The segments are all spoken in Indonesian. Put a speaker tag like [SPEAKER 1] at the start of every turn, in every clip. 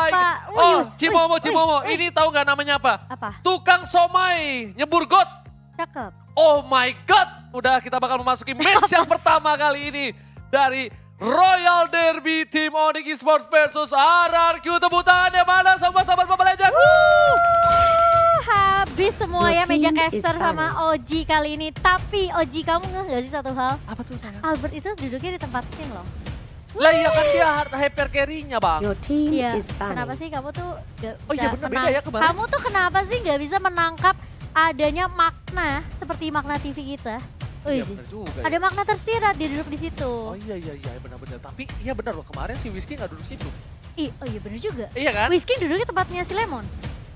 [SPEAKER 1] my
[SPEAKER 2] apa?
[SPEAKER 1] God. Oh, Cimomo, Cimomo.
[SPEAKER 2] wih.
[SPEAKER 1] Ini tahu nggak namanya apa?
[SPEAKER 2] Apa?
[SPEAKER 1] Tukang somai, nyebur got.
[SPEAKER 2] Cakep.
[SPEAKER 1] Oh my God. Udah kita bakal memasuki match yang pertama kali ini. Dari Royal Derby Tim Onyx Esports versus RRQ. Tepuk tangannya mana sama sahabat Mobile Legends?
[SPEAKER 2] Habis semua ya
[SPEAKER 3] Your
[SPEAKER 2] meja
[SPEAKER 3] team
[SPEAKER 2] caster
[SPEAKER 3] is
[SPEAKER 2] sama Oji kali ini. Tapi Oji kamu nggak sih satu hal?
[SPEAKER 1] Apa tuh sayang?
[SPEAKER 2] Albert itu duduknya di tempat scene loh.
[SPEAKER 1] Lah iya kan dia hyper carry-nya bang.
[SPEAKER 3] Your team
[SPEAKER 2] Iya,
[SPEAKER 3] is
[SPEAKER 2] kenapa
[SPEAKER 3] banning.
[SPEAKER 2] sih kamu tuh gak
[SPEAKER 1] Oh iya
[SPEAKER 2] bisa
[SPEAKER 1] bener, beda ya kemarin.
[SPEAKER 2] Kamu tuh kenapa sih nggak bisa menangkap adanya makna seperti makna TV kita?
[SPEAKER 1] Iya
[SPEAKER 2] Wih,
[SPEAKER 1] bener juga ya.
[SPEAKER 2] ada makna tersirat dia duduk di situ.
[SPEAKER 1] Oh iya benar-benar. Tapi iya benar loh kemarin si Whiskey nggak duduk situ.
[SPEAKER 2] Oh iya bener juga.
[SPEAKER 1] Iya kan?
[SPEAKER 2] Whiskey duduknya tempatnya si Lemon.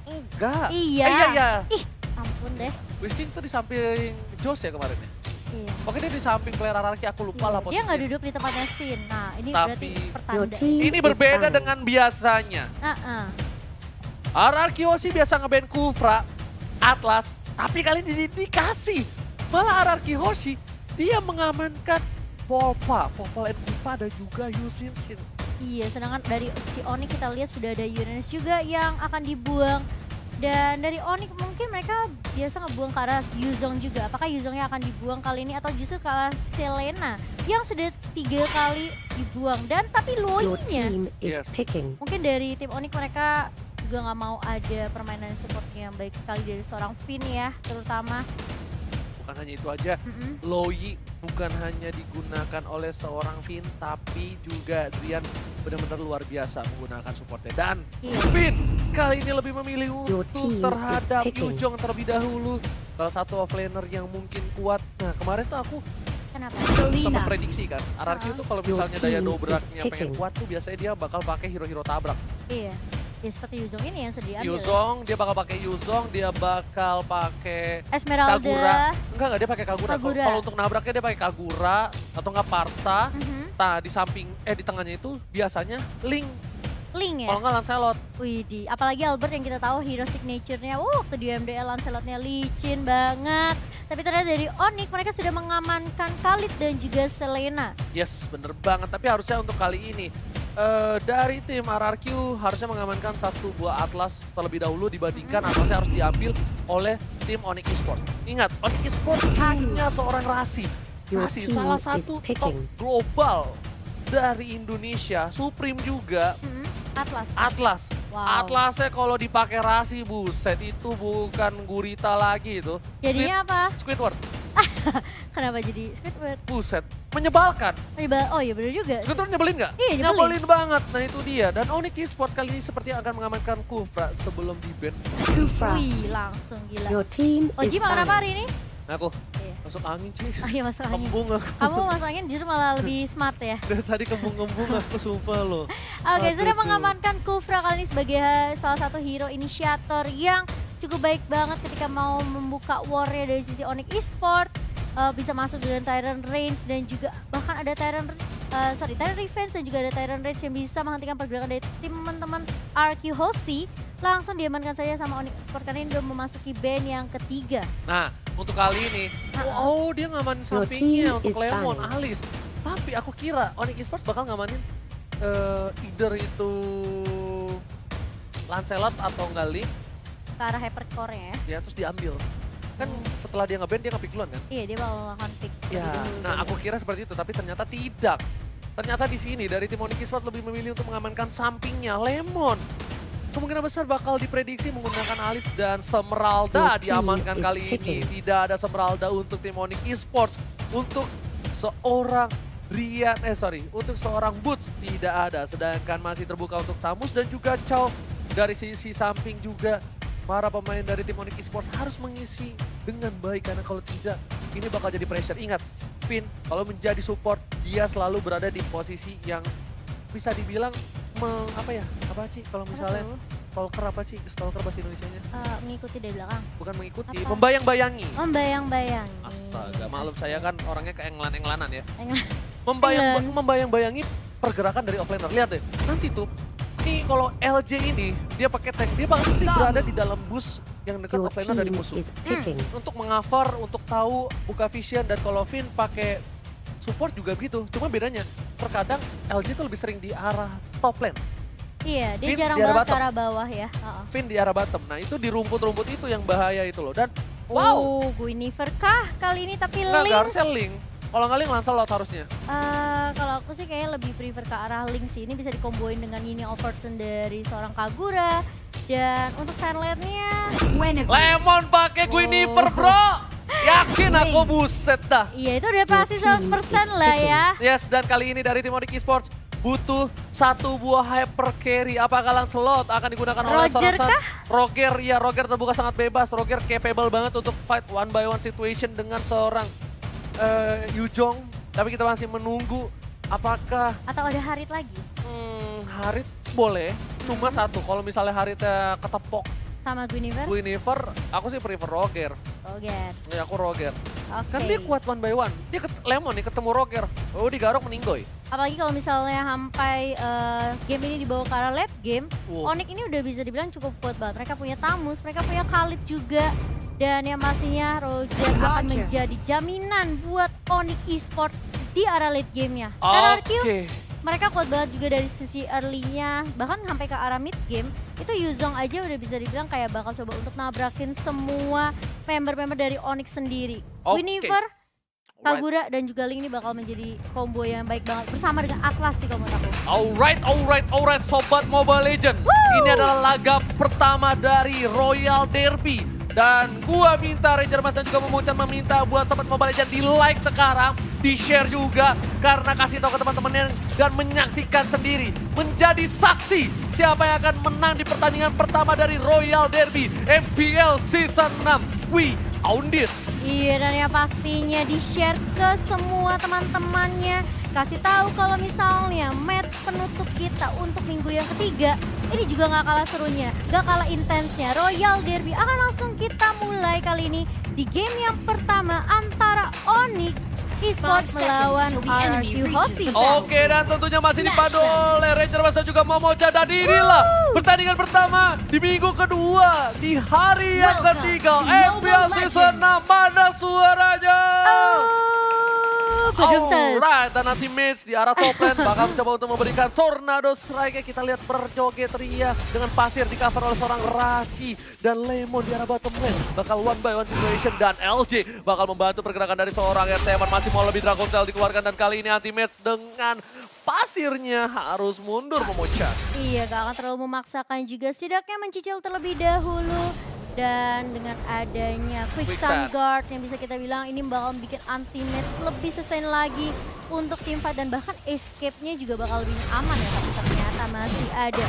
[SPEAKER 1] Enggak.
[SPEAKER 2] Iya.
[SPEAKER 1] Iya.
[SPEAKER 2] Ih, ampun deh.
[SPEAKER 1] Whiskey tuh di samping Josh ya kemarin ya.
[SPEAKER 2] Iya.
[SPEAKER 1] Pokoknya dia di samping player RRQ aku lupa lah
[SPEAKER 2] Dia nggak
[SPEAKER 1] posisinya.
[SPEAKER 2] duduk di tempatnya Sin. Nah, ini
[SPEAKER 1] Tapi
[SPEAKER 2] berarti
[SPEAKER 3] Your
[SPEAKER 2] pertanda.
[SPEAKER 3] team
[SPEAKER 1] Ini
[SPEAKER 3] is
[SPEAKER 1] berbeda
[SPEAKER 3] banning.
[SPEAKER 1] dengan biasanya. RRQ sih biasa ngeband Kufra, Atlas, tapi kali ini dikasih. Malah RRQ Hoshi, dia mengamankan Volpa and Kufra dan juga Yusin Sin.
[SPEAKER 2] Iya, sedangkan dari si Onyx kita lihat sudah ada Uranus juga yang akan dibuang. Dan dari Onyx mungkin mereka biasa ngebuang ke arah Yuzong juga. Apakah Yuzongnya akan dibuang kali ini atau justru ke arah Selena yang sudah 3 kali dibuang. Dan tapi
[SPEAKER 3] Your
[SPEAKER 2] Loinya
[SPEAKER 3] team is
[SPEAKER 1] Yes.
[SPEAKER 3] picking.
[SPEAKER 2] mungkin dari tim Onyx mereka juga nggak mau ada permainan supportnya yang baik sekali dari seorang Finn ya terutama.
[SPEAKER 1] Bukan hanya itu aja, Loi bukan hanya digunakan oleh seorang Finn, tapi juga Drian benar-benar luar biasa menggunakan supportnya. Dan
[SPEAKER 2] Iya.
[SPEAKER 1] Finn kali ini lebih memilih
[SPEAKER 3] Your
[SPEAKER 1] untuk
[SPEAKER 3] team
[SPEAKER 1] terhadap
[SPEAKER 3] is picking.
[SPEAKER 1] Yujong terlebih dahulu. Salah satu offlaner yang mungkin kuat. Nah kemarin tuh aku
[SPEAKER 2] Kenapa?
[SPEAKER 1] sempat prediksi kan, RRQ tuh kalau
[SPEAKER 3] Your
[SPEAKER 1] misalnya daya
[SPEAKER 3] team is
[SPEAKER 1] dobraknya pengen
[SPEAKER 3] picking.
[SPEAKER 1] kuat tuh biasanya dia bakal pakai hero-hero tabrak.
[SPEAKER 2] Iya. Ya seperti Yuzong ini yang sudah diambil.
[SPEAKER 1] Yuzong, dia bakal pakai Yuzong, dia bakal pakai
[SPEAKER 2] Esmeralda.
[SPEAKER 1] Kagura. Enggak, dia pakai Kagura.
[SPEAKER 2] Kagura.
[SPEAKER 1] Kalau untuk nabraknya dia pakai Kagura atau enggak Parsa.
[SPEAKER 2] Mhm.
[SPEAKER 1] Nah, di samping di tengahnya itu biasanya Link.
[SPEAKER 2] Link ya?
[SPEAKER 1] Kalau enggak Lancelot.
[SPEAKER 2] Widih, apalagi Albert yang kita tahu hero signature-nya, waktu di MDL Lancelot-nya licin banget. Tapi ternyata dari Onyx mereka sudah mengamankan Khalid dan juga Selena.
[SPEAKER 1] Yes, bener banget. Tapi harusnya untuk kali ini dari tim RRQ harusnya mengamankan satu buah Atlas terlebih dahulu dibandingkan Atlasnya harus diambil oleh tim Onyx Esports. Ingat, Onyx Esports hanya seorang Rasi.
[SPEAKER 3] Your
[SPEAKER 1] Rasi
[SPEAKER 3] team
[SPEAKER 1] salah
[SPEAKER 3] is
[SPEAKER 1] satu top
[SPEAKER 3] picking.
[SPEAKER 1] global dari Indonesia. Supreme juga.
[SPEAKER 2] Atlas.
[SPEAKER 1] Atlas.
[SPEAKER 2] Wow.
[SPEAKER 1] Atlasnya kalau dipakai Rasi, buset itu bukan gurita lagi itu.
[SPEAKER 2] Jadinya apa?
[SPEAKER 1] Squidward,
[SPEAKER 2] Kenapa jadi Squidward?
[SPEAKER 1] buset. Menyebalkan.
[SPEAKER 2] Oh iya bener juga.
[SPEAKER 1] Squidward nyebelin nggak?
[SPEAKER 2] Iya, nyebelin.
[SPEAKER 1] banget. Nah itu dia. Dan Onyx Esports kali ini seperti akan mengamankan Kufra sebelum di ban.
[SPEAKER 3] Kufra.
[SPEAKER 2] Wih langsung gila.
[SPEAKER 3] Your team is
[SPEAKER 2] Oji makan apa
[SPEAKER 3] banning.
[SPEAKER 2] hari ini?
[SPEAKER 1] Aku
[SPEAKER 2] Iya.
[SPEAKER 1] masuk angin sih.
[SPEAKER 2] Iya masuk angin.
[SPEAKER 1] Kembung aku.
[SPEAKER 2] Kamu masuk angin justru malah lebih smart ya.
[SPEAKER 1] Dari tadi kembung-kembung aku sumpah loh.
[SPEAKER 2] Oke, sudah
[SPEAKER 1] Aduh.
[SPEAKER 2] mengamankan Kufra kali ini sebagai salah satu hero inisiator yang cukup baik banget ketika mau membuka war-nya dari sisi Onyx Esports. Bisa masuk dengan Tyrant Range dan juga bahkan ada Tyrant Revenge dan juga ada Tyrant Range yang bisa menghentikan pergerakan dari teman-teman RQ Hoshi. Langsung diamankan saja sama Onyx Esports karena ini udah memasuki ban yang ketiga.
[SPEAKER 1] Nah untuk kali ini, dia ngamanin
[SPEAKER 3] Your
[SPEAKER 1] sampingnya
[SPEAKER 3] team
[SPEAKER 1] untuk
[SPEAKER 3] is
[SPEAKER 1] Lemon,
[SPEAKER 3] banning.
[SPEAKER 1] Alice. Tapi aku kira Onyx Esports bakal ngamanin either itu Lancelot atau enggak Link,
[SPEAKER 2] Ke arah hypercore-nya ya.
[SPEAKER 1] ya terus diambil. Kan setelah dia nge-ban dia nge-pick duluan kan?
[SPEAKER 2] Iya, dia bakal melakukan pick.
[SPEAKER 1] Ya, nah aku kira seperti itu, tapi ternyata tidak. Ternyata di sini dari tim Onyx Esports lebih memilih untuk mengamankan sampingnya Lemon. Kemungkinan besar bakal diprediksi menggunakan Alice dan Semeralda
[SPEAKER 3] Your team
[SPEAKER 1] diamankan
[SPEAKER 3] is
[SPEAKER 1] kali ini.
[SPEAKER 3] picking.
[SPEAKER 1] Tidak ada Semeralda untuk tim Onyx Esports. Untuk seorang untuk seorang Boots tidak ada. Sedangkan masih terbuka untuk Tamus dan juga Chow. Dari sisi samping juga para pemain dari tim Onyx Esports harus mengisi dengan baik karena kalau tidak ini bakal jadi pressure. Ingat, Finn kalau menjadi support dia selalu berada di posisi yang bisa dibilang apa sih kalau misalnya stalker apa sih stalker bahasa Indonesianya?
[SPEAKER 2] Mengikuti dari belakang.
[SPEAKER 1] Bukan mengikuti,
[SPEAKER 2] Apa?
[SPEAKER 1] membayang-bayangi.
[SPEAKER 2] Membayang-bayangi.
[SPEAKER 1] Astaga, maklum saya kan orangnya keenglan-englanan ya.
[SPEAKER 2] Englan.
[SPEAKER 1] Membayang-bayangin pergerakan dari offlaner. Lihat deh, nanti tuh ini kalau LJ ini dia pakai tank, dia pasti berada di dalam bus yang dekat
[SPEAKER 3] Your
[SPEAKER 1] offlaner dari
[SPEAKER 3] team
[SPEAKER 1] musuh.
[SPEAKER 3] is picking.
[SPEAKER 1] Untuk mengcover, untuk tahu buka vision, dan kalau Finn pakai support juga begitu. Cuma bedanya terkadang LJ itu lebih sering di arah top lane.
[SPEAKER 2] Iya, dia
[SPEAKER 1] Finn
[SPEAKER 2] jarang
[SPEAKER 1] di arah
[SPEAKER 2] banget ke
[SPEAKER 1] bottom.
[SPEAKER 2] arah bawah ya. Heeh.
[SPEAKER 1] Finn di arah bottom. Nah itu di rumput-rumput itu yang bahaya itu loh. Dan wow,
[SPEAKER 2] Oh, Guinevere kah kali ini tapi
[SPEAKER 1] nggak
[SPEAKER 2] Link.
[SPEAKER 1] harusnya Link. Kalau nggak Link Lancelot harusnya.
[SPEAKER 2] Kalau aku sih kayaknya lebih prefer ke arah Link sih. Ini bisa dikomboin dengan Yini Overton dari seorang Kagura. Dan untuk Sandland-nya,
[SPEAKER 1] Lemon pakai Guinevere bro. Yakin aku buset dah.
[SPEAKER 2] iya itu udah pasti 100% lah ya.
[SPEAKER 1] Yes, dan kali ini dari tim Onyx Esports butuh satu buah hyper carry. Apakah Lancelot akan digunakan oleh
[SPEAKER 2] Roger
[SPEAKER 1] seorang
[SPEAKER 2] kah?
[SPEAKER 1] Roger, ya Roger terbuka sangat bebas. Roger capable banget untuk fight one by one situation dengan seorang Yujong. Tapi kita masih menunggu apakah
[SPEAKER 2] Atau ada Harit lagi
[SPEAKER 1] Harit boleh. Cuma satu, kalau misalnya Haritnya ketepok
[SPEAKER 2] sama Guinevere?
[SPEAKER 1] Guinevere, aku sih prefer Roger.
[SPEAKER 2] Roger.
[SPEAKER 1] Ya aku Roger.
[SPEAKER 2] Oke.
[SPEAKER 1] Kan dia kuat one by one. Dia Lemon nih ketemu Roger. Oh digarok meninggoy.
[SPEAKER 2] Apalagi kalau misalnya sampai game ini dibawa ke arah late game,
[SPEAKER 1] Wow.
[SPEAKER 2] Onyx ini udah bisa dibilang cukup kuat banget. Mereka punya Tamus, mereka punya Khalid juga. Dan yang pastinya Roger akan menjadi jaminan buat Onyx Esports di arah late game-nya. RRQ,
[SPEAKER 1] Oke.
[SPEAKER 2] mereka kuat banget juga dari sisi early-nya. Bahkan sampai ke arah mid game, itu Yuzong aja udah bisa dibilang kayak bakal coba untuk nabrakin semua member-member dari Onyx sendiri.
[SPEAKER 1] Oke.
[SPEAKER 2] Guinevere,
[SPEAKER 1] Alright.
[SPEAKER 2] Kagura dan juga Link ini bakal menjadi combo yang baik banget bersama dengan Atlas sih kalau menurut aku.
[SPEAKER 1] Alright, Sobat Mobile Legend. Ini adalah laga pertama dari Royal Derby. Dan gua minta Ranger Mas dan juga Momocan meminta buat Sobat Mobile Legend di like sekarang, di share juga. Karena kasih tahu ke teman-temannya dan menyaksikan sendiri. Menjadi saksi siapa yang akan menang di pertandingan pertama dari Royal Derby FPL Season 6. We own this.
[SPEAKER 2] Iya, dan yang pastinya di-share ke semua teman-temannya. Kasih tahu kalau misalnya match penutup kita untuk minggu yang ketiga, ini juga nggak kalah serunya, nggak kalah intensnya. Royal Derby akan langsung kita mulai kali ini di game yang pertama antara Onyx Esports melawan RRQ Hoshi.
[SPEAKER 1] Oke, dan tentunya masih dipandu oleh Ranger Mas dan juga Momocan. Dan inilah pertandingan pertama di minggu kedua, di hari yang ketiga FPL Season 6. Mana suaranya? Alright, dan nanti match di arah top lane bakal mencoba untuk memberikan tornado strike. Kita lihat berjoget ria dengan pasir di cover oleh seorang Rasi. Dan Lemon di arah bottom lane bakal one by one situation. Dan LJ bakal membantu pergerakan dari seorang RT1. Masih mau lebih Dragon Tail dikeluarkan. Dan kali ini anti match dengan pasirnya harus mundur Momocan.
[SPEAKER 2] Iya, gak akan terlalu memaksakan juga. Setidaknya mencicil terlebih dahulu. Dan dengan adanya Quicksand Guard yang bisa kita bilang ini bakal bikin anti-match lebih sustain lagi untuk tim fight. Dan bahkan escape-nya juga bakal lebih aman ya. Tapi ternyata masih ada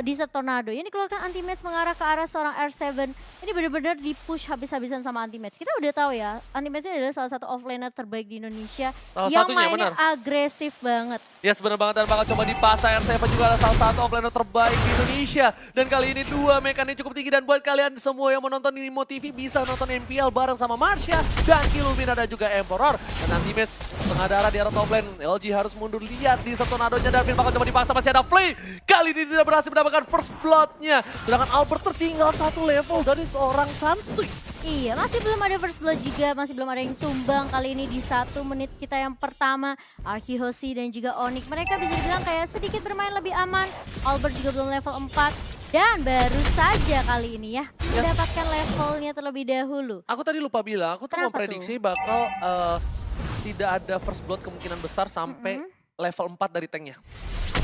[SPEAKER 2] Desert Tornado. Yang dikeluarkan anti-match mengarah ke arah seorang R7. Ini benar-benar di-push habis-habisan sama anti-match. Kita udah tahu ya, anti-match ini adalah salah satu offlaner terbaik di Indonesia.
[SPEAKER 1] Salah
[SPEAKER 2] yang
[SPEAKER 1] satunya,
[SPEAKER 2] mainnya
[SPEAKER 1] benar.
[SPEAKER 2] agresif banget.
[SPEAKER 1] Yes, benar banget, dan bakal coba dipasang. R7 juga adalah salah satu offlaner terbaik di Indonesia. Dan kali ini dua mekanik cukup tinggi. Dan buat kalian semua yang menonton di Nimo TV bisa nonton MPL bareng sama Marsha dan Illumina dan juga Emperor. Dan nanti match tengah darah di arah top lane. LG harus mundur, lihat di tornadonya. Davin bakal coba dipaksa, masih ada Flay. Kali ini tidak berhasil mendapatkan first blood-nya. Sedangkan Albert tertinggal satu level dari seorang Sunstreak.
[SPEAKER 2] Iya, masih belum ada first blood juga, masih belum ada yang tumbang kali ini di 1 menit kita yang pertama. RRQ Hoshi dan juga Onyx, mereka bisa dibilang kayak sedikit bermain lebih aman. Albert juga belum level 4 dan baru saja kali ini ya mendapatkan levelnya terlebih dahulu.
[SPEAKER 1] Aku tadi lupa bilang, aku tuh
[SPEAKER 2] Kenapa
[SPEAKER 1] memprediksi bakal tidak ada first blood kemungkinan besar sampai level 4 dari tanknya.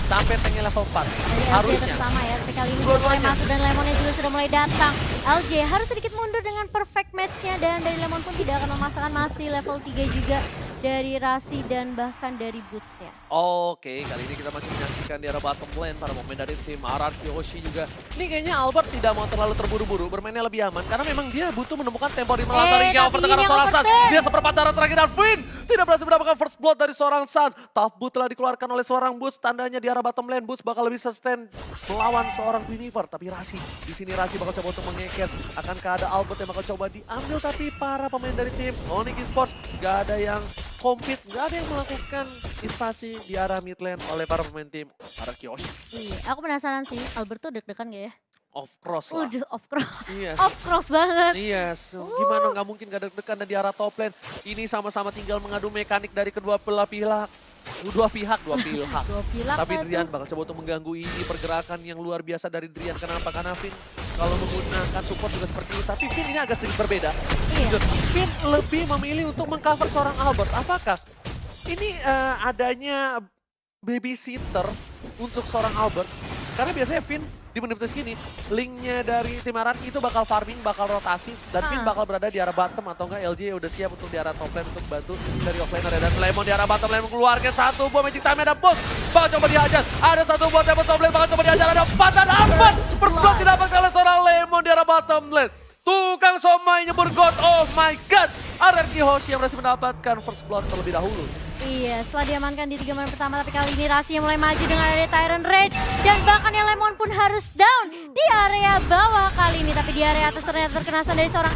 [SPEAKER 1] Sampai tanknya level 4,
[SPEAKER 2] Dari LJ
[SPEAKER 1] harusnya.
[SPEAKER 2] bersama ya, tapi kali ini sudah mulai
[SPEAKER 1] Dua-duanya.
[SPEAKER 2] masuk dan Lemonnya juga sudah mulai datang. LJ harus sedikit mundur dengan perfect match-nya dan dari Lemon pun tidak akan memaksakan, masih level 3 juga dari Rasi dan bahkan dari Boots-nya.
[SPEAKER 1] Oke, kali ini kita masih menyaksikan di arah bottom lane para pemain dari tim RRQ Hoshi juga. Ini kayaknya Albert tidak mau terlalu terburu-buru, bermainnya lebih aman. Karena memang dia butuh menemukan tempo di melantari yang
[SPEAKER 2] tapi
[SPEAKER 1] overturn
[SPEAKER 2] ini yang
[SPEAKER 1] seorang Suns.
[SPEAKER 2] overturn.
[SPEAKER 1] Dia seperempat darah terakhir dan Finn tidak berhasil mendapatkan first blood dari seorang Suns. Tough boot telah dikeluarkan oleh seorang Boots, tandanya di arah bottom lane. Boots bakal lebih sustain melawan seorang Guinevere. Tapi Rasi, di sini Rasi bakal coba untuk mengeket. Akankah ada Albert yang bakal coba diambil, tapi para pemain dari tim Onyx Esports gak ada yang compete, nggak ada yang melakukan invasi di arah mid lane oleh para pemain tim RRQ Hoshi.
[SPEAKER 2] Iya, aku penasaran sih, Albert tuh deg-degan gak ya?
[SPEAKER 1] Of course lah.
[SPEAKER 2] Udah, of course.
[SPEAKER 1] Iya.
[SPEAKER 2] Of course banget.
[SPEAKER 1] Iya, gimana nggak mungkin gak deg-degan. Dan di arah top lane ini sama-sama tinggal mengadu mekanik dari kedua belah pihak. Dua pihak.
[SPEAKER 2] Dua pihak
[SPEAKER 1] Tapi
[SPEAKER 2] lah
[SPEAKER 1] Drian
[SPEAKER 2] tuh.
[SPEAKER 1] bakal coba untuk mengganggu ini pergerakan yang luar biasa dari Drian. Kenapa? Karena Finn kalau menggunakan support juga seperti itu. Tapi Finn ini agak sedikit berbeda.
[SPEAKER 2] Iya.
[SPEAKER 1] Finn lebih memilih untuk mengcover seorang Albert. Apakah ini adanya babysitter untuk seorang Albert? Karena biasanya Finn di menit-menit segini, linknya dari tim Araki itu bakal farming, bakal rotasi, dan Finn bakal berada di arah bottom atau enggak LJ udah siap untuk di arah top lane untuk bantu dari offlaner. Dan Lemon di arah bottom lane mengeluarkan satu bom, magic time ada bom, bakal coba dihajar, ada satu bom Lemon top lane, bakal coba dihajar, ada 4 dan Albert berbuat didapatkan oleh seorang Lemon di arah bottom lane. Tukang somai nyebur God, oh my god, Araki Hoshi yang berhasil mendapatkan first blood terlebih dahulu.
[SPEAKER 2] Iya, setelah diamankan di 3 menit pertama, tapi kali ini Rasi yang mulai maju dengan ada Tyrant Rage. Dan bahkan yang Lemon pun harus down di area bawah kali ini. Tapi di area atas ternyata terkena dari seorang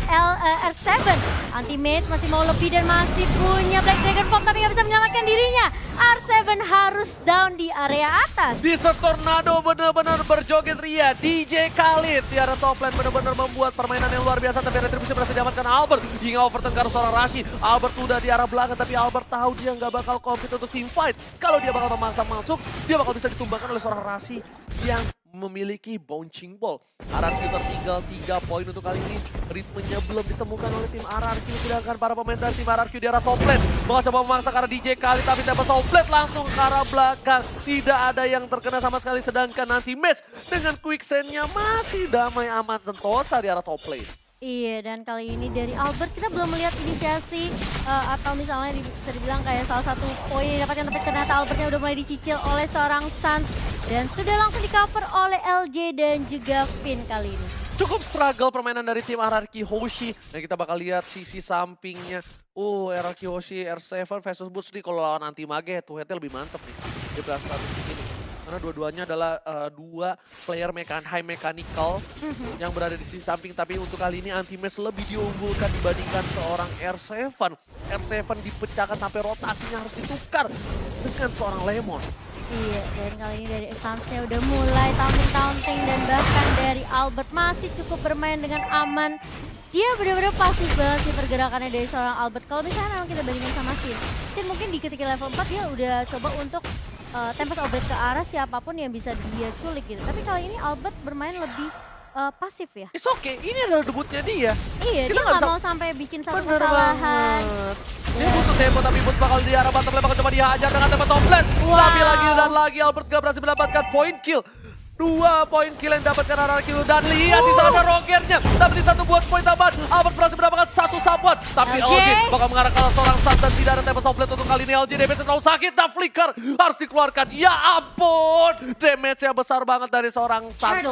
[SPEAKER 2] R7. Anti-Mage masih mau lebih dan masih punya Black Dragon Form, tapi nggak bisa menyelamatkan dirinya. R7 harus down di area atas.
[SPEAKER 1] Desert Tornado benar-benar berjoget ria. DJ Khalid di arah top lane benar-benar membuat permainan yang luar biasa. Tapi retribusi berhasil diamankan Albert. Hingga overturn ke seorang Rashi. Albert sudah di arah belakang, tapi Albert tahu dia nggak bakal compete untuk team fight. Kalau dia bakal memaksa masuk, dia bakal bisa ditumbangkan oleh seorang Rashi yang memiliki bouncing ball. Araki tertinggal 3 poin untuk kali ini. Ritmenya belum ditemukan oleh tim RRQ. Sedangkan para pemain dari tim RRQ di arah top lane bakal coba memaksa ke arah DJ kali, tapi dapat outlet langsung ke arah belakang. Tidak ada yang terkena sama sekali. Sedangkan nanti match dengan quicksandnya masih damai aman sentosa di arah top lane.
[SPEAKER 2] Iya, dan kali ini dari Albert kita belum melihat inisiasi atau misalnya bisa dibilang kayak salah satu poin yang didapatkan, tapi ternyata Albertnya udah mulai dicicil oleh seorang Suns dan sudah langsung di cover oleh LJ dan juga Finn kali ini.
[SPEAKER 1] Cukup struggle permainan dari tim RRQ Hoshi. Dan kita bakal lihat sisi sampingnya. RRQ Hoshi R7 versus Boots nih. Kalau lawan anti mage head to headnya lebih mantep nih. Dia berhasil ini. Karena dua-duanya adalah dua player high mechanical yang berada di sisi samping. Tapi untuk kali ini anti-match lebih diunggulkan dibandingkan seorang R7. R7 dipecahkan sampai rotasinya harus ditukar dengan seorang Lemon.
[SPEAKER 2] Iya, dan kali ini dari Exansnya udah mulai taunting dan bahkan dari Albert masih cukup bermain dengan aman. Dia benar-benar pasif banget sih pergerakannya dari seorang Albert. Kalau misalnya memang kita bandingin sama Sin mungkin di ketika level 4 dia udah coba untuk Tempest Obret ke arah siapapun yang bisa dia culik gitu. Tapi kali ini Albert bermain lebih pasif ya.
[SPEAKER 1] It's okay, ini adalah debutnya dia.
[SPEAKER 2] Iya,
[SPEAKER 1] Kita
[SPEAKER 2] dia nggak mau sampai bikin satu
[SPEAKER 1] Bener
[SPEAKER 2] kesalahan.
[SPEAKER 1] banget. Dia butuh tempo, tapi Boots bakal di arah bottom lane, bakal coba dihajar dengan tempo top lane. Tapi lagi dan lagi Albert gak berhasil mendapatkan point kill. 2 poin kill yang dapatkan RRQ dan lihat di sana Rogernya dapat di 1 buat poin tambahan. Albert berhasil mendapatkan 1 sapuan, tapi LJ bakal mengarah ke seorang Suns dan tidak ada tempo top lane untuk kali ini. LJ damage terlalu sakit dan flicker harus dikeluarkan. Ya ampun, damage-nya besar banget dari seorang Suns.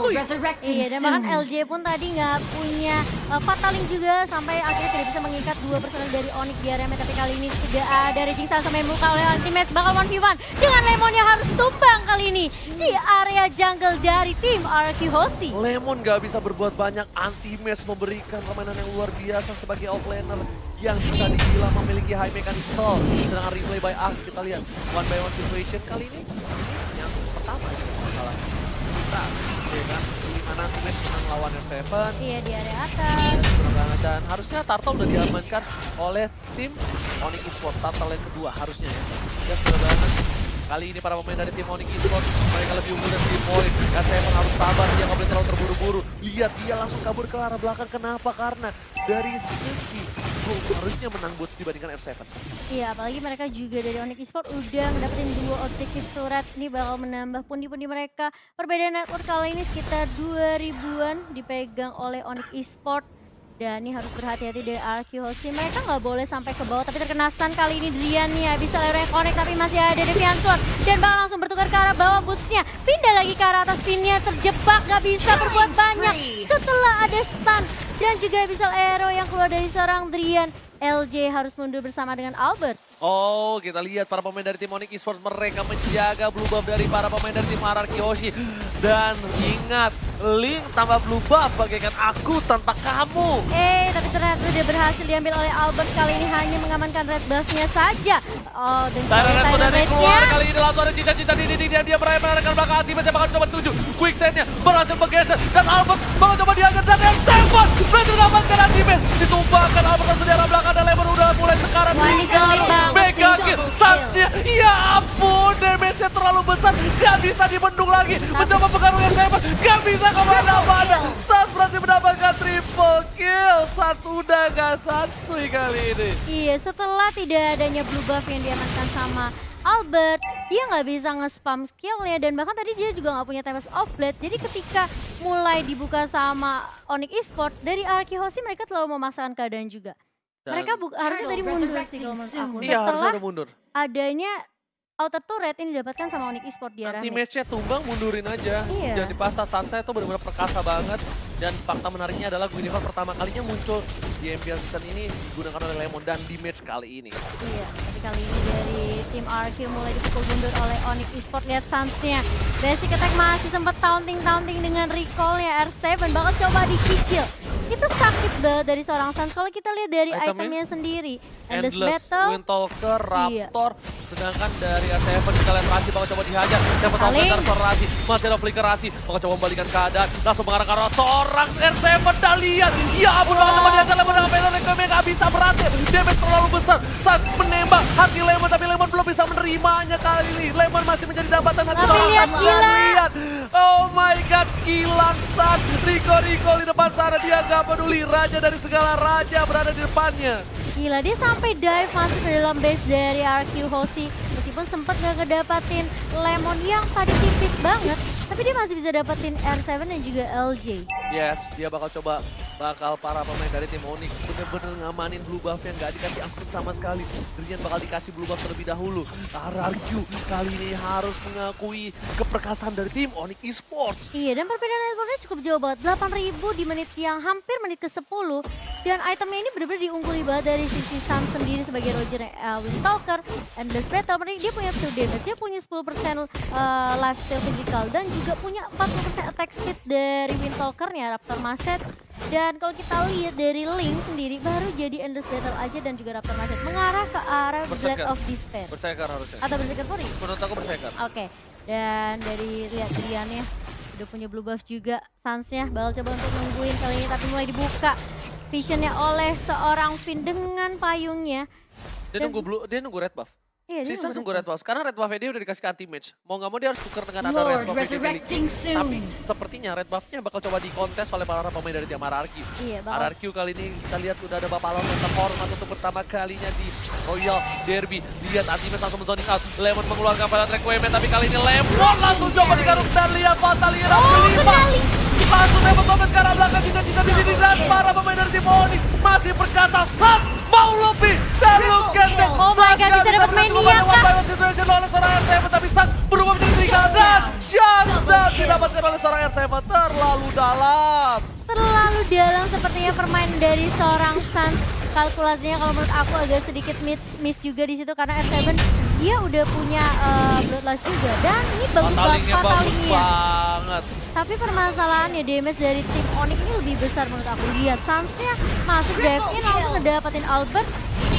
[SPEAKER 2] Iya, dan bahkan LJ pun tadi nggak punya fataling juga sampai akhirnya tidak bisa mengikat 2 personel dari Onyx di area mid. Tapi kali ini sudah ada Raging Sun sama yang buka oleh Ultimate bakal 1v1 dengan Lemon yang harus tumbang kali ini di area jungle dari tim RRQ Hoshi.
[SPEAKER 1] Lemon gak bisa berbuat banyak, anti-match memberikan permainan yang luar biasa sebagai offlaner yang bisa dibilang memiliki high mechanical. Sedangkan replay by Axe kita lihat one by one situation kali ini yang pertama ya masalah tas, ya kan? Dimana anti-match menang lawan R7.
[SPEAKER 2] Iya, di area atas.
[SPEAKER 1] Dan harusnya Turtle udah diamankan oleh tim Onyx Esports. Turtle yang kedua harusnya ya. Ya sudah banget. Kali ini para pemain dari tim Onyx Esports mereka lebih unggul dari 3 poin. R7 harus sabar, dia nggak boleh terlalu terburu-buru. Lihat dia langsung kabur ke arah belakang. Kenapa? Karena dari segi harusnya menang Boots dibandingkan R7.
[SPEAKER 2] Iya, apalagi mereka juga dari Onyx Esports udah mendapatkan 2 objektif surat. Ini bakal menambah pundi-pundi mereka. Perbedaan network kali ini sekitar 2000-an dipegang oleh Onyx Esports. Dan ini harus berhati-hati dari RRQ Hoshi. Mereka nggak boleh sampai ke bawah, tapi terkena stun kali ini Drian nih. Bisa lewat yang connect, tapi masih ada Deviant Sword. Dan bakal langsung bertukar ke arah bawah Bootsnya. Pindah lagi ke arah atas, Pinnya terjebak, nggak bisa berbuat banyak. Setelah ada stun dan juga bisa arrow yang keluar dari seorang Drian. LJ harus mundur bersama dengan Albert.
[SPEAKER 1] Oh, kita lihat para pemain dari tim Onyx Esports mereka menjaga blue buff dari para pemain dari tim RRQ Hoshi. Dan ingat, Link tambah blue buff bagaikan aku tanpa kamu.
[SPEAKER 2] Tapi ternyata sudah berhasil diambil oleh Albert. Kali ini hanya mengamankan red buff-nya saja. Oh, dan
[SPEAKER 1] Tyrant sudah keluar kali ini langsung ada cita-cita di dia merayakan belakang anti-match bakal coba tuju. Quick set-nya berhasil bergeser dan Albert bakal coba dihajar dan R7 berhasil mendapatkan anti-match. Ditumbangkan Albert langsung di arah belakang dan Lemon udah mulai sekarang.
[SPEAKER 2] Wah, ini jelek banget.
[SPEAKER 1] Mega kill, Sunsnya Ya ampun, damage-nya terlalu besar, gak bisa dibendung lagi. Mencoba pengaruh yang hebat, gak bisa kemana-mana. Sans berhasil mendapatkan triple kill. Sans udah gak santuy kali ini.
[SPEAKER 2] Iya, setelah tidak adanya blue buff yang diamankan sama Albert, dia nggak bisa nge-spam skillnya dan bahkan tadi dia juga nggak punya Tempest of Blade. Jadi ketika mulai dibuka sama Onyx Esports, dari Arky Hoshi mereka terlalu memaksakan keadaan juga.
[SPEAKER 1] Dan
[SPEAKER 2] Mereka harusnya tadi mundur sih kalau menurut aku.
[SPEAKER 1] iya, harusnya
[SPEAKER 2] Setelah
[SPEAKER 1] udah mundur.
[SPEAKER 2] adanya outer turret ini didapatkan sama Onyx Esports di arah
[SPEAKER 1] Nanti
[SPEAKER 2] mid.
[SPEAKER 1] match-nya tumbang, mundurin aja.
[SPEAKER 2] Iya.
[SPEAKER 1] Jangan dipaksa, Sansa itu benar-benar perkasa banget. Dan fakta menariknya adalah Guinevere pertama kalinya muncul di MPL season ini digunakan oleh Lemon dan di match kali ini.
[SPEAKER 2] Iya, tapi kali ini dari tim RQ mulai dipukul mundur oleh Onyx Esports. Lihat Sans-nya. Basic attack masih sempat taunting-taunting dengan recall-nya R7. Bakal coba dicicil. Itu sakit banget dari seorang Sans. Kalau kita lihat dari itemnya sendiri. Endless Battle.
[SPEAKER 1] Windtalker,
[SPEAKER 2] Iya.
[SPEAKER 1] Raptor. Sedangkan dari R7 kita lihat Rasi bakal coba dihajar. Dapat
[SPEAKER 2] Paling.
[SPEAKER 1] opener Rasi. Masih ada flicker Rasi. Bakal coba membalikan keadaan. Langsung mengarahkan seorang R7 Dalian. Ya ampun banget teman dihajar Lemon dengan Peter Requiem gak bisa berhasil. Damage terlalu besar. Saat menembak hati Lemon tapi Lemon belum bisa menerimanya kali ini. Lemon masih menjadi dapatan hati
[SPEAKER 2] Tapi
[SPEAKER 1] seorang
[SPEAKER 2] lihat,
[SPEAKER 1] Sans
[SPEAKER 2] gila.
[SPEAKER 1] Dalian. Oh my god, kilang Sans. Rico di depan sana, dia gak peduli. Raja dari segala raja berada di depannya.
[SPEAKER 2] Gila, dia sampai dive masuk ke dalam base dari RQ Hoshi. Meskipun sempat gak ngedapatin Lemon yang tadi tipis banget. Tapi dia masih bisa dapetin R7 dan juga LJ.
[SPEAKER 1] Yes, dia bakal para pemain dari tim Onyx bener-bener ngamanin blue buff yang gak dikasih ampun sama sekali. Drian bakal dikasih blue buff terlebih dahulu. RRQ kali ini harus mengakui keperkasaan dari tim Onyx Esports.
[SPEAKER 2] Iya, dan perbedaan networknya cukup jauh banget. 8.000 di menit yang hampir menit ke-10. Dan itemnya ini benar-benar diungguli banget dari sisi Sans sendiri sebagai Roger Windtalker. Endless Battle, dia punya 2 damage, dia punya 10% lifesteal physical. Dan juga punya 40% attack speed dari Windtalkernya, Raptor Maset. Dan kalau kita lihat dari Link sendiri, baru jadi Endless Battle aja dan juga Raptor Maset. Mengarah ke arah Blade of Despair.
[SPEAKER 1] Berserker harusnya.
[SPEAKER 2] Atau Berserker Fury?
[SPEAKER 1] Menurut aku berserker.
[SPEAKER 2] Oke, dan dari lihat Riannya udah punya blue buff juga. Sans-nya bakal coba untuk nungguin kali ini tapi mulai dibuka visionnya oleh seorang Finn dengan payungnya.
[SPEAKER 1] Dia nunggu red buff.
[SPEAKER 2] Iya, dia
[SPEAKER 1] Sisa
[SPEAKER 2] nunggu
[SPEAKER 1] nunggu red buff. Karena red buff dia udah dikasih ke anti match. Mau nggak mau dia harus tukar dengan ada
[SPEAKER 3] Lord
[SPEAKER 1] red buff yang dia miliki.
[SPEAKER 3] resurrecting soon.
[SPEAKER 1] Tapi sepertinya red buffnya bakal coba dikontes oleh para pemain dari tim RRQ.
[SPEAKER 2] Iya, bakal.
[SPEAKER 1] RRQ kali ini kita lihat udah ada Bapak Lon terhormat untuk pertama kalinya di Royal Derby. Lihat anti-match langsung zoning out. Lemon mengeluarkan Fatal Requiem tapi kali ini Lemon langsung coba digaruk dan lihat Fatalira kelima. Langsung dapat komen ke arah belakang cita-cita di sini dan para pemain dari tim Onyx masih perkasa. Sans mau lebih dan Lukasek.
[SPEAKER 2] Oh my god, bisa dapat mania kah?
[SPEAKER 1] Situation oleh seorang R7 tapi Sans berubah menjadi Trika dan Shutdown didapatkan oleh seorang R7 terlalu dalam.
[SPEAKER 2] Terlalu dalam sepertinya permainan dari seorang Sans. Kalkulasinya kalau menurut aku agak sedikit miss juga di situ karena R7 dia udah punya Bloodlust juga dan ini bagus banget
[SPEAKER 1] Fatalingnya bagus
[SPEAKER 2] fatalingnya.
[SPEAKER 1] banget.
[SPEAKER 2] Tapi permasalahannya damage dari tim Onyx ini lebih besar menurut aku. Lihat Sans-nya masuk dive-in langsung ngedapatin Albert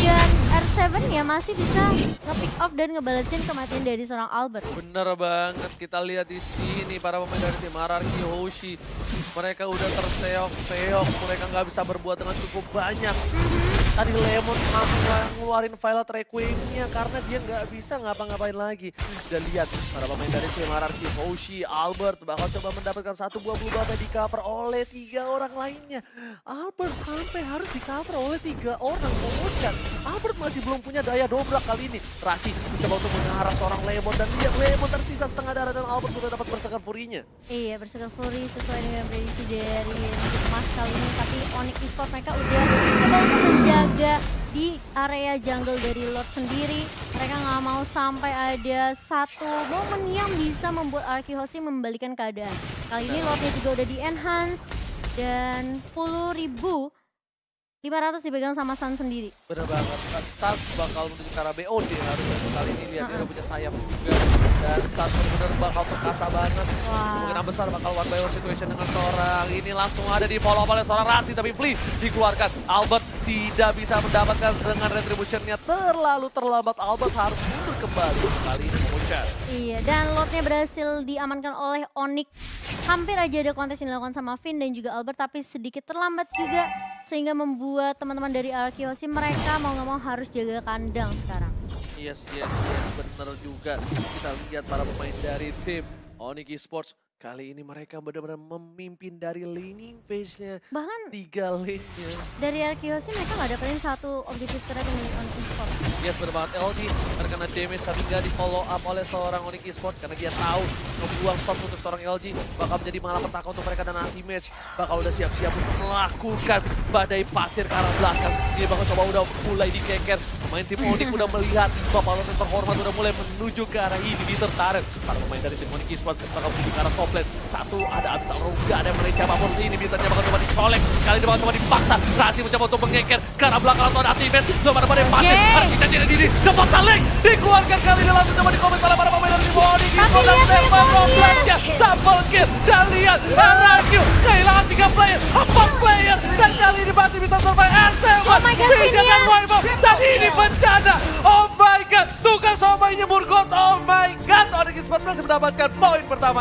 [SPEAKER 2] dan R7 ya masih bisa nge-pick off dan ngebalesin kematian dari seorang Albert.
[SPEAKER 1] Bener banget, kita lihat di sini para pemain dari tim RRQ Hoshi. Mereka udah terseok-seok, mereka nggak bisa berbuat dengan cukup banyak. Tadi Lemon ngeluarin Violet Requiem-nya karena dia nggak bisa ngapa-ngapain lagi. Dan lihat para pemain dari tim RRQ Hoshi, Albert bakal coba mendapatkan satu buah blue buff yang di cover oleh 3 orang lainnya. Albert sampai harus di cover oleh 3 orang. Kemudian Albert masih belum punya daya dobrak kali ini. Rasi mencoba untuk mengarah seorang Lemon dan lihat Lemon tersisa setengah darah dan Albert sudah dapat Berserker Fury-nya.
[SPEAKER 2] Iya, Berserker Fury sesuai dengan prediksi dari Mas kali ini. Tapi Onyx Esports mereka udah coba untuk menjaga di area jungle dari Lord sendiri. Mereka nggak mau sampai ada satu momen yang bisa membuat RQ Hoshi membalikan keadaan. Kali ini Lordnya juga udah di-enhance dan 10.500 dipegang sama Sans sendiri.
[SPEAKER 1] Bener banget, Sans bakal menuju ke arah BOD harusnya kali ini. Lihat dia udah punya sayap juga. Dan Sans bener-bener bakal perkasa banget. Kemungkinan besar bakal one by one situation dengan seorang. Ini langsung ada di follow up oleh seorang Rasi tapi Flea dikeluarkan. Albert tidak bisa mendapatkan dengan retribution-nya terlalu terlambat. Albert harus mundur kembali. Kali ini mengucas.
[SPEAKER 2] Iya, dan Lordnya berhasil diamankan oleh Onyx. Hampir aja ada kontes yang dilakukan sama Finn dan juga Albert, tapi sedikit terlambat juga. Sehingga membuat teman-teman dari RQ Hoshi mereka mau nggak mau harus jaga kandang sekarang.
[SPEAKER 1] Yes, bener juga. Kita lihat para pemain dari tim Onyx Esports. Kali ini mereka benar-benar memimpin dari laning phase-nya.
[SPEAKER 2] Bahkan
[SPEAKER 1] 3 lane-nya.
[SPEAKER 2] dari Arkeho sih mereka nggak dapetin satu objektif keren dari Onyx Esports.
[SPEAKER 1] Yes, bener banget. LG terkena damage tapi nggak di follow up oleh seorang Onyx Esports. Karena dia tahu membuang shot untuk seorang LG bakal menjadi malapetaka untuk mereka dan anti match. Bakal udah siap-siap untuk melakukan badai pasir ke arah belakang. Dia bakal coba udah mulai dikeker. Pemain tim Onyx udah melihat Bapak Loren terhormat udah mulai menuju ke arah ini di tertarik. Para pemain dari tim Onyx Esports bakal menuju ke arah top lane. Satu ada Abisal Ruga, ada yang Malaysia apapun ini bintangnya bakal coba dicolek. Kali ini bakal coba dipaksa. Rasi mencoba untuk mengeker ke arah belakang atau ada anti-match. Belum ada badai pasir. Kita jadi diri. Cepat saling dikeluarkan kali ini langsung coba dikomit oleh para pemain dari tim Onyx Esports. Dan tembak roblesnya. Double kill. Dan lihat RRQ kehilangan 3 player, 4 player. Dan kali ini masih bisa survive R7.
[SPEAKER 2] Oh my God,
[SPEAKER 1] Dengan Wipe Up. Dan ini bencana. Oh my god. Tukang somainya Murgot. Oh my god. Onyx Esports masih mendapatkan poin pertama.